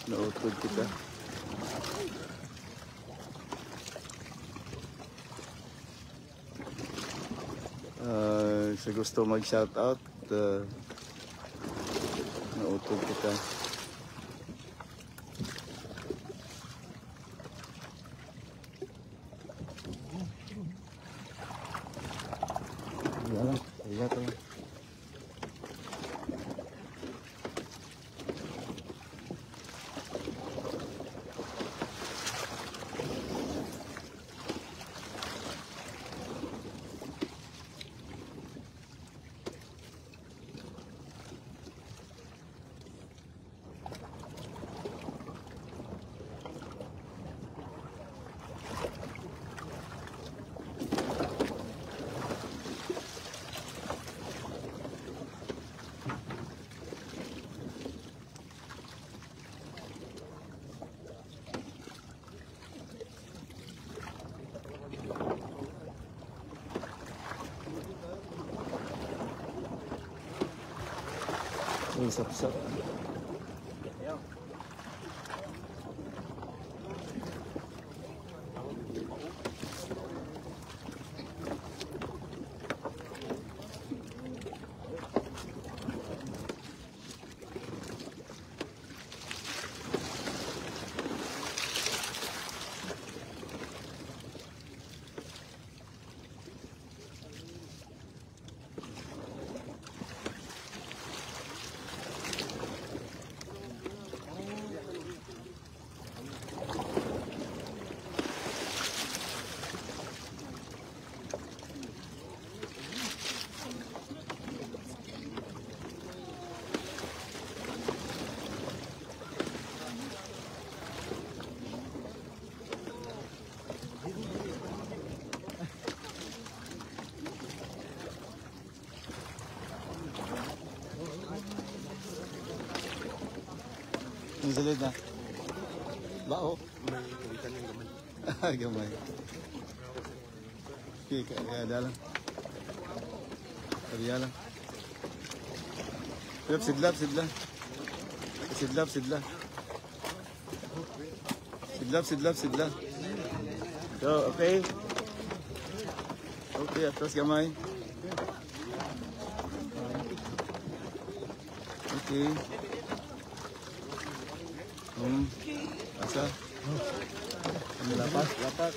nautod kita. Sa gusto mag-shoutout, nautod kita. Ayan, ayan to. May sapsap. Ang salid na. Bao. May kawitan yung gamay. Gamay. Okay, kaya lang. Kaya lang. Sidlap. Sidlap. So, okay. Okay, atas gamay. Okay. Asa? Lapat.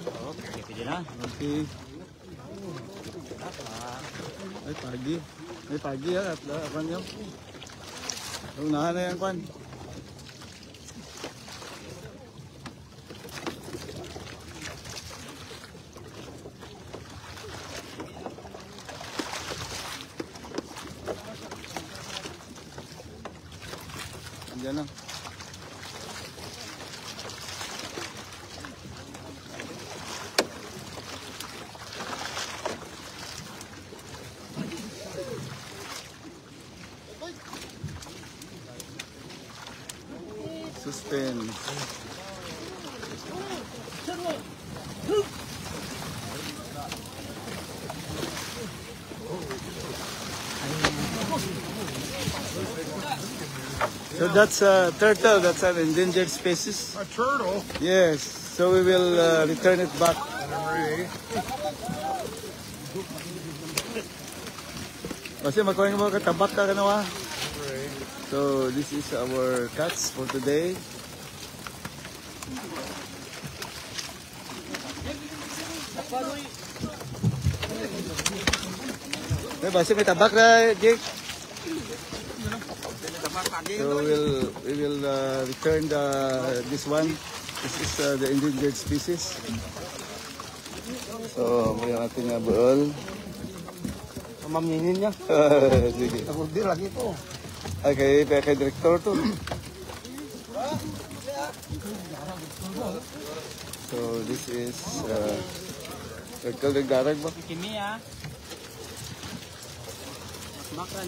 Okay, pwede na. Okay. Ay pagi ya, apa niyo? Unahan na yan, kwan. Andiyan lang. Suspense. So that's a turtle. That's an endangered species. A turtle? Yes. So we will return it back. Kasi makuha mo katabak ka kanawa. So this is our cats for today. Basta may tabak na, Jake. So we will return this one. This is the endangered species. So may ating buol. Maminin niya. Sige. Nakurdi lagi to. Okay, kay direktor to. So this is turtle garag ba? Kimi ah. Makan.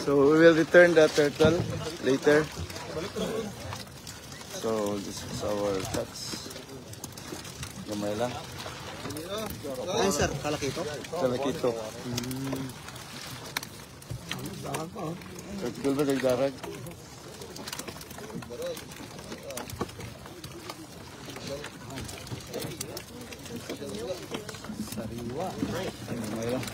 So we will return the turtle later. So this is our cats. Gamay lang. Ayun sir, kalakito. Kalakito. Vertical ba nagdarag? Sariwa. Gamay lang.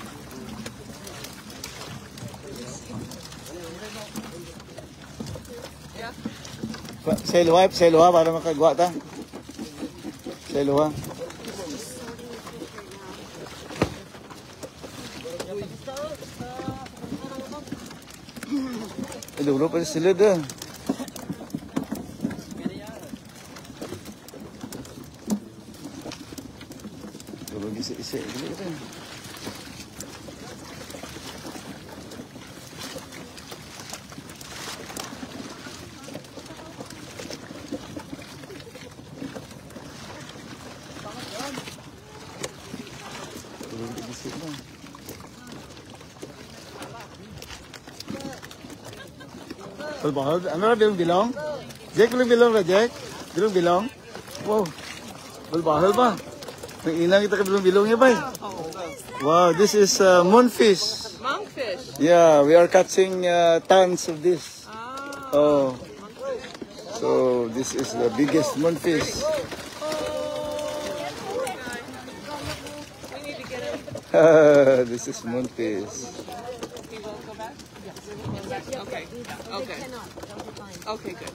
Sa iluha para makagawa ta. Sa iluha. Dulu pa sila dah. Dulu isi-isi dulu kan. Dulu isi lah. Ano bilong bilong? Jack bilong bilong ra Jack? Bilong bilong? Wow. Balbahal ba? Nang inang kita ka bilong bilong ya bay. Wow, this is moonfish. Monkfish. Yeah, we are catching tons of this. Oh. So this is the biggest moonfish. We need to get him. This is moonfish. He won't go back? Yes. Okay. Okay. Okay, good.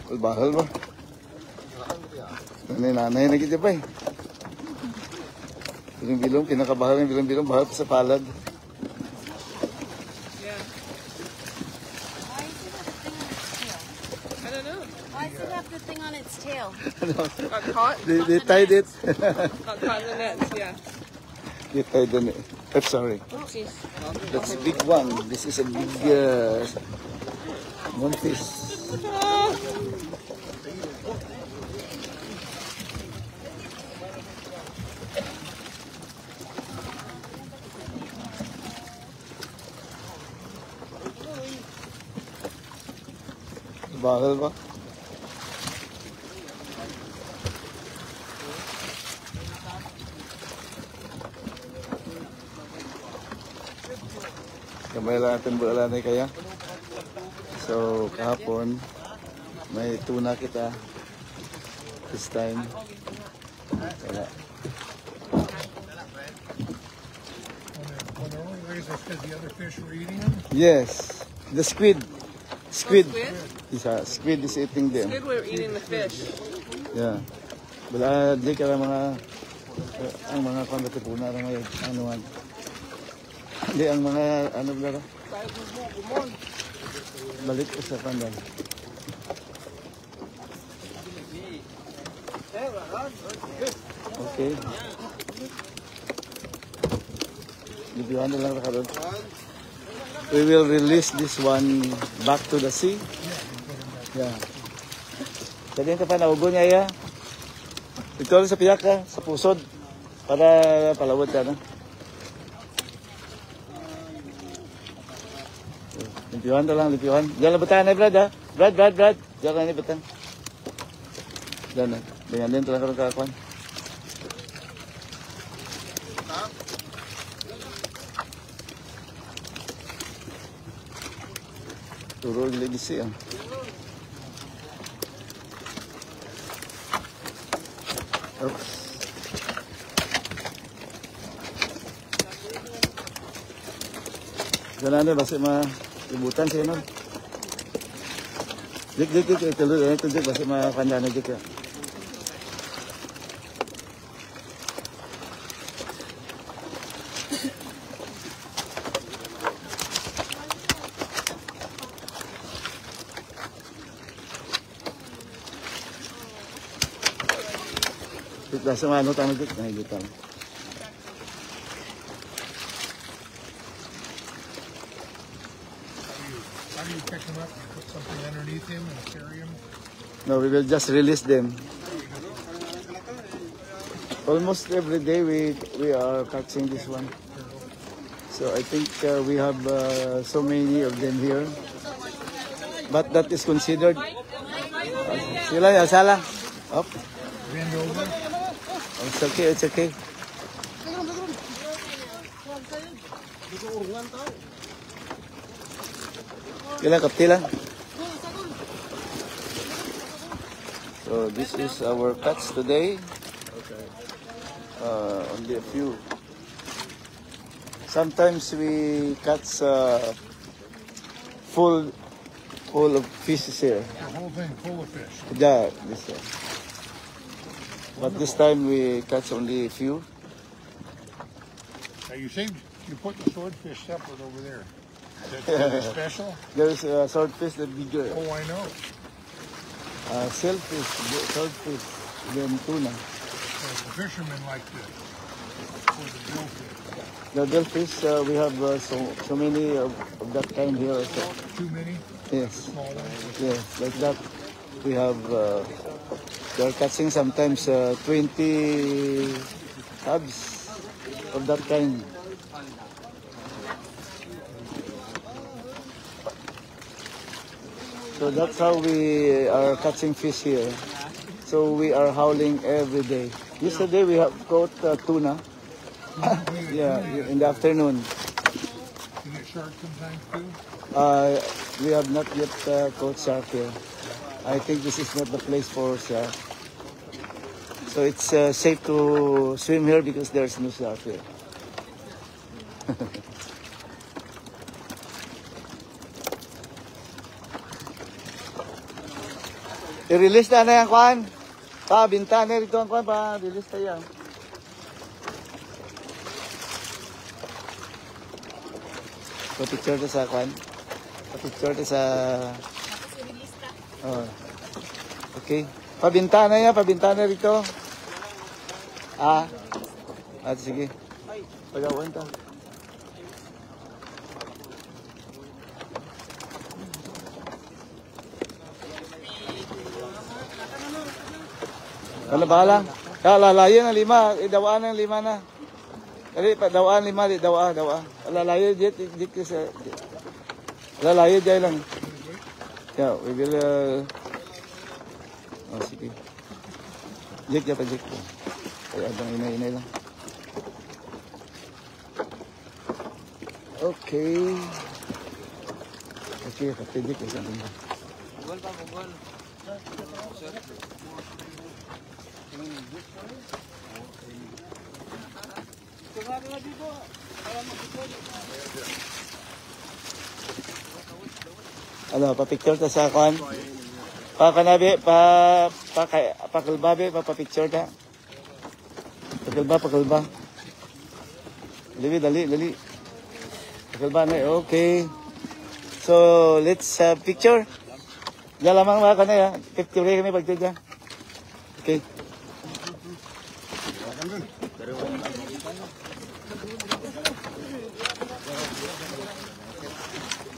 Balbahal ba? Nanay na kita bay. Bilong-bilong, kinakabahal ng bilong-bilong, bahal pa sa palad. Yeah. Why does it have the thing on its tail? I don't know. Why does it have the thing on its tail? Got caught? They tied it. Got caught in the nets, yeah. They tied the net. I'm sorry. Oh, jeez. That's a big one. This is a big moonfish. Oh. Bahal ba? Kamay lang natin bualanay kaya. So kahapon may tuna kita this time. Kaya. When they're only raised because the other fish were eating them? Yes, the squid. Squid. Squid? Squid is eating them. Good, we're eating the fish. Yeah. Wala di ka mga ang mga konditipuna na may anuan. Hindi ang mga ano ba? Balik ko sa pandan. Okay. Libuhan na lang ka doon. We will release this one back to the sea. Yeah. Sabihin ka pa na ugo niya ya. Ito rin sa piyak ka, sa pusod. Para palawad ka na. Lipiwan na lang, lipiwan. Diyan lang batahan na Brad ha. Brad. Diyan lang ni batahan. Diyan na. Dengan din talaga ng kakakuan. Turo lagi siya. Oops. Ganun na basta malibutan siya nun. Dik, tuloy ito dik basta makakanda na dik. Basta ano tanong dik, nakikita mo. How do you pick them up? You put something underneath him and carry him? No, we will just release them. Almost every day we are catching this one. So I think we have so many of them here. But that is considered. Sila ya sala. Up. Bend over. Oh, it's okay, it's okay. Kailan kapti lang. So this is our cuts today. Only a few. Sometimes we catch full of fishes here. The whole thing full of fish. Yeah, this one. But this time we catch only a few. Now you say you put the swordfish separate over there. That's special? There's a swordfish that bigger. Oh, I know. Shellfish, swordfish, then tuna. So the fishermen like this. For the billfish. The billfish, we have so many of that kind here also. Too many? Yes, Small ones? yes, like that. We have, they're catching sometimes 20 tubs of that kind. So that's how we are catching fish here. So we are hauling every day. Yesterday we have caught tuna. Yeah, in the afternoon. You get shark sometimes too? We have not yet caught shark here. I think this is not the place for shark. So it's safe to swim here because there's no shark here. I-release na yung kwan. Binta na rito ang kwan. Release na yan. Pa-picture na sa kwan. Pa-picture na sa... Oh. Okay. Pabinta na yan. Pabinta na rito. Sige. Pagawan ta. Ano bahala? Lalayo ng 5. Idawaan ng 5 na. Dali, dawaan 5. Dawaan. Lalayo dit sa... Lalayo dyan lang. Yeah, we will... sige. Jik ya pa, jik po. Kaya abang inay lang. Okay. Okay, kapitid ko sa mga. Bugol pa, bugol. Ano, pa-picture ta sa kwan? Pa-kanabi, pa-kalbabi, pa-picture ta. Pakalba. Dali. Pakalba na, okay. So, let's picture. Diyan lamang mga kanay, ha? Picture kami pag-picture dyan. Okay.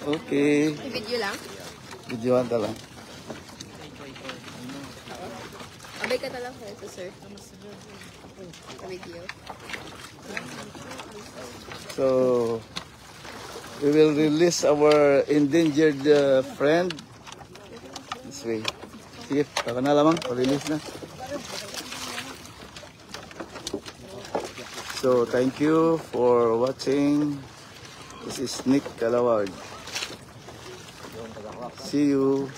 Okay. Video lang? Videoan ta lang. Abay ka talang ito, sir. Video. So, we will release our endangered friend this way. Sige, taka na lamang, pa-release na. So, thank you for watching. This is Nick Calawag. See you.